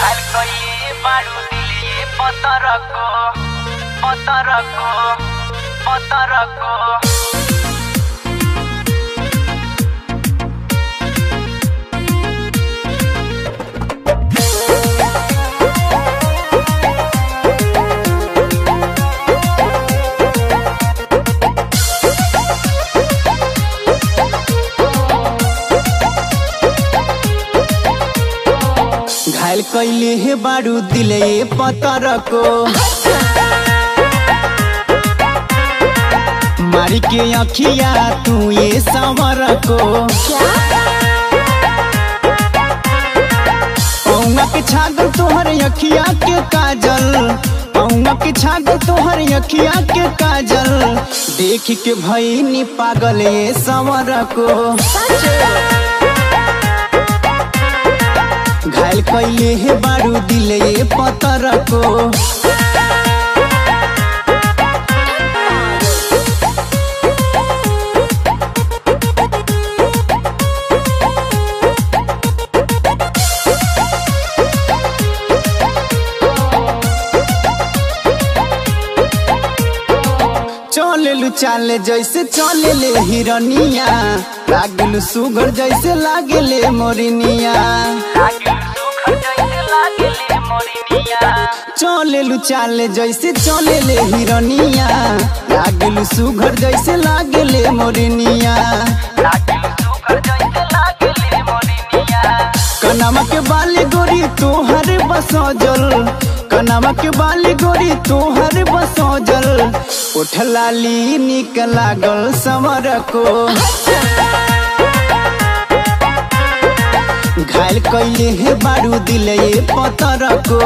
घायल कइले बारू दिले पतरको पतरको पतरको। घायल कइले हे बारू दिले पतरको मारी के अखिया तू ये संवरको। पौंगा के छागल तोहर अखिया के काजल पौंगा के छागल तोहर अखिया के काजल देख के भईनी पागल ये संवरको। घायल कइले हे बारू दिले पतरको चलेलु चाले जैसे चलेले हिरनिया लागलु सुगर जैसे लागेले मोरिनिया। चलेलु चाले जैसे चलेले हिरनिया लागलु सुगर जैसे लागेले मोरिनिया। कनामा के बाली गोरी तोहर बसजल कनामा के बाली गोरी तोहर बसजल उठ लाली निक लागल समरको। घायल कइले हे बारू दिले पतरको।